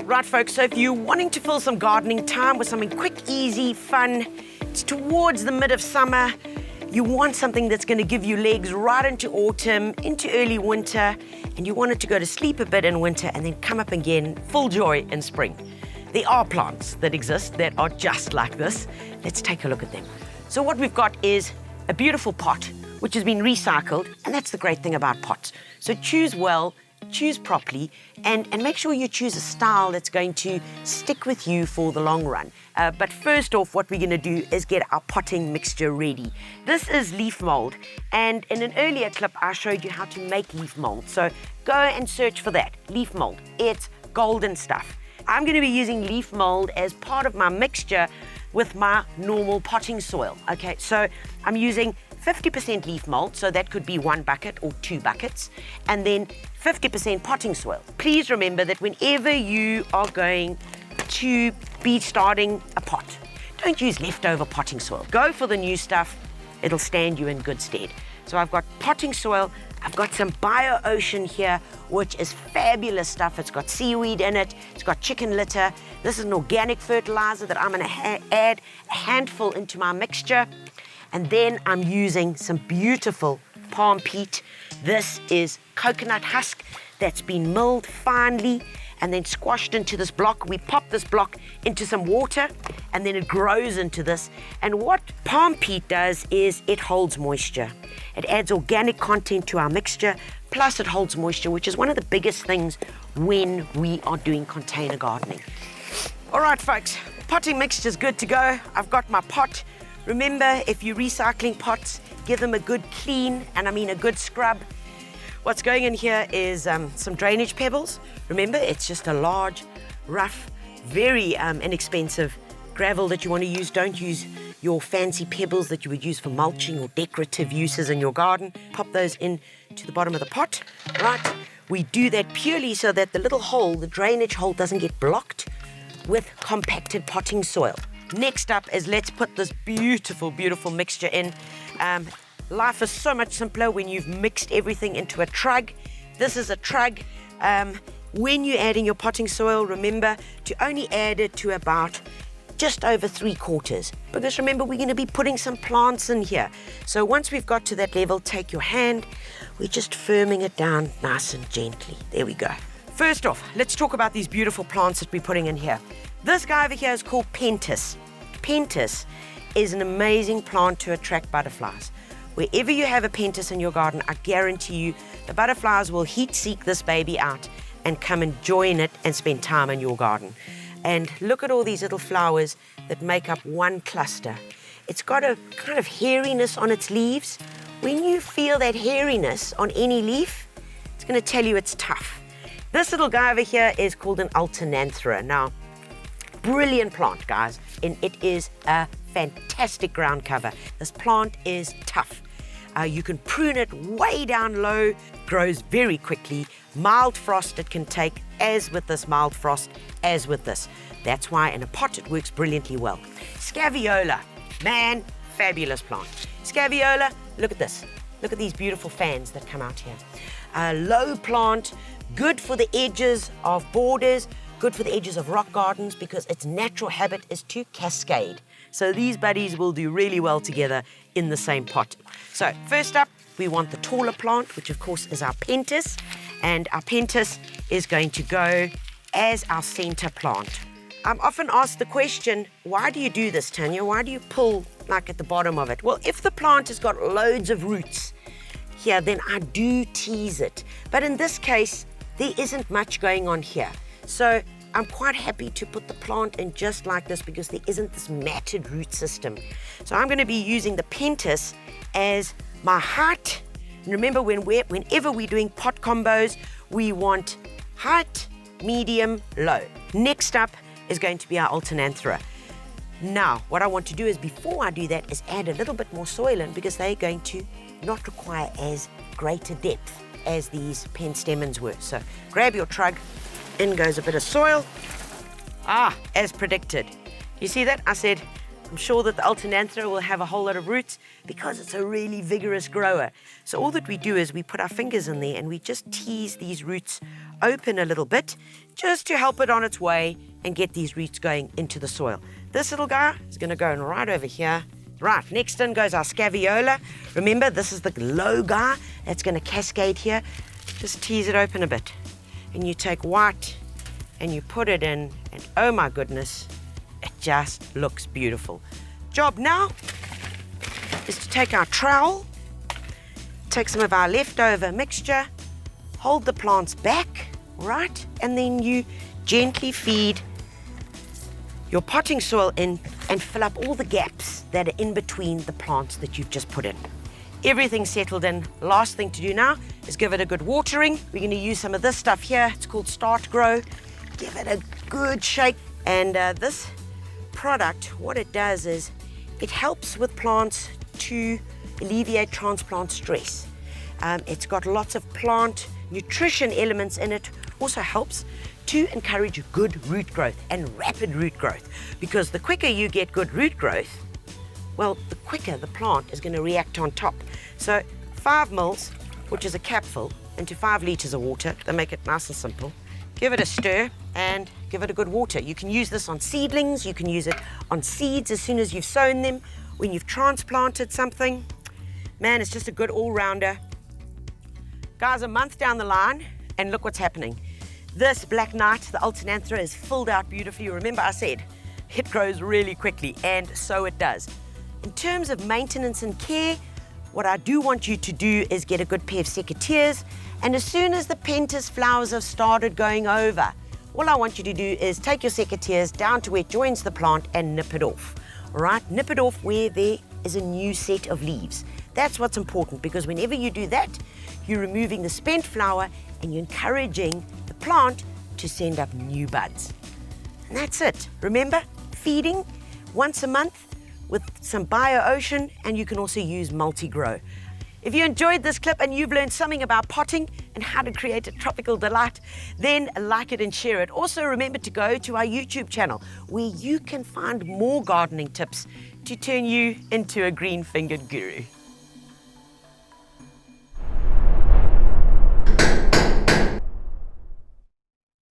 Right, folks, so if you're wanting to fill some gardening time with something quick, easy, fun, it's towards the mid of summer, you want something that's going to give you legs right into autumn, into early winter, and you want it to go to sleep a bit in winter and then come up again, full joy in spring. There are plants that exist that are just like this. Let's take a look at them. So what we've got is a beautiful pot, which has been recycled, and that's the great thing about pots. So choose well, choose properly, and make sure you choose a style that's going to stick with you for the long run. But first off, what we're going to do is get our potting mixture ready. This is leaf mold, and in an earlier clip, I showed you how to make leaf mold. So go and search for that, leaf mold. It's golden stuff. I'm going to be using leaf mold as part of my mixture with my normal potting soil. Okay, so I'm using 50% leaf mold, so that could be 1 bucket or 2 buckets, and then 50% potting soil. Please remember that whenever you are going to be starting a pot, don't use leftover potting soil. Go for the new stuff. It'll stand you in good stead. So I've got potting soil. I've got some Bio Ocean here, which is fabulous stuff. It's got seaweed in it. It's got chicken litter. This is an organic fertilizer that I'm going to add a handful into my mixture. And then I'm using some beautiful palm peat. This is coconut husk that's been milled finely and then squashed into this block. We pop this block into some water and then it grows into this. And what palm peat does is it holds moisture. It adds organic content to our mixture, plus it holds moisture, which is one of the biggest things when we are doing container gardening. All right, folks, potting mixture is good to go. I've got my pot. Remember, if you're recycling pots, give them a good clean, and I mean a good scrub. What's going in here is some drainage pebbles. Remember, it's just a large, rough, very inexpensive gravel that you want to use. Don't use your fancy pebbles that you would use for mulching or decorative uses in your garden. Pop those into the bottom of the pot, right? We do that purely so that the little hole, the drainage hole, doesn't get blocked with compacted potting soil. Next up is let's put this beautiful, beautiful mixture in. Life is so much simpler when you've mixed everything into a trug. This is a trug. When you're adding your potting soil, remember to only add it to about just over 3/4, because remember, we're going to be putting some plants in here. So once we've got to that level, take your hand. We're just firming it down nice and gently. There we go. First off, let's talk about these beautiful plants that we're putting in here. This guy over here is called pentas. Pentas is an amazing plant to attract butterflies. Wherever you have a pentas in your garden, I guarantee you the butterflies will heat seek this baby out and come and join it and spend time in your garden. And look at all these little flowers that make up one cluster. It's got a kind of hairiness on its leaves. When you feel that hairiness on any leaf, it's going to tell you it's tough. This little guy over here is called an alternanthera. Now, brilliant plant, guys, and it is a fantastic ground cover. This plant is tough. You can prune it way down low, grows very quickly. Mild frost it can take, as with this mild frost, as with this. That's why in a pot it works brilliantly well. Scaviola, man, fabulous plant. Scaviola, look at this. Look at these beautiful fans that come out here. A low plant, good for the edges of borders, good for the edges of rock gardens, because its natural habit is to cascade. So these buddies will do really well together in the same pot. So first up, we want the taller plant, which of course is our pentas. And our pentas is going to go as our center plant. I'm often asked the question, why do you do this, Tanya? Why do you pull like at the bottom of it? Well, if the plant has got loads of roots here, then I do tease it. But in this case, there isn't much going on here. So I'm quite happy to put the plant in just like this because there isn't this matted root system. So I'm going to be using the pentas as my height. And remember, whenever we're doing pot combos, we want height, medium, low. Next up is going to be our alternanthera. Now, what I want to do is, before I do that, is add a little bit more soil in, because they're going to not require as great a depth as these penstemons were. So grab your trug, in goes a bit of soil. As predicted. You see that? I said I'm sure that the Alternanthera will have a whole lot of roots because it's a really vigorous grower. So all that we do is we put our fingers in there and we just tease these roots open a little bit just to help it on its way and get these roots going into the soil. This little guy is going to go right over here. Right, next in goes our Scaviola. Remember, this is the low guy that's going to cascade here. Just tease it open a bit. And you take white and you put it in, and oh my goodness, it just looks beautiful. Job now is to take our trowel, take some of our leftover mixture, hold the plants back, right? And then you gently feed your potting soil in and fill up all the gaps that are in between the plants that you've just put in. Everything's settled in. Last thing to do now is give it a good watering. We're going to use some of this stuff here. It's called Start Grow. Give it a good shake. And this product, what it does is it helps with plants to alleviate transplant stress. It's got lots of plant nutrition elements in it. Also helps to encourage good root growth and rapid root growth, because the quicker you get good root growth, well, the quicker the plant is going to react on top. So 5 mils, which is a capful, into 5 litres of water. They make it nice and simple. Give it a stir and give it a good water. You can use this on seedlings, you can use it on seeds as soon as you've sown them, when you've transplanted something. Man, it's just a good all-rounder. Guys, a month down the line, and look what's happening. This Black Knight, the Alternanthera, is filled out beautifully. Remember I said, it grows really quickly, and so it does. In terms of maintenance and care, what I do want you to do is get a good pair of secateurs, and as soon as the pentas flowers have started going over, all I want you to do is take your secateurs down to where it joins the plant and nip it off. All right, nip it off where there is a new set of leaves. That's what's important, because whenever you do that, you're removing the spent flower and you're encouraging the plant to send up new buds. And that's it. Remember, feeding once a month with some BioOcean, and you can also use multi-grow. If you enjoyed this clip and you've learned something about potting and how to create a tropical delight, then like it and share it. Also remember to go to our YouTube channel where you can find more gardening tips to turn you into a green-fingered guru.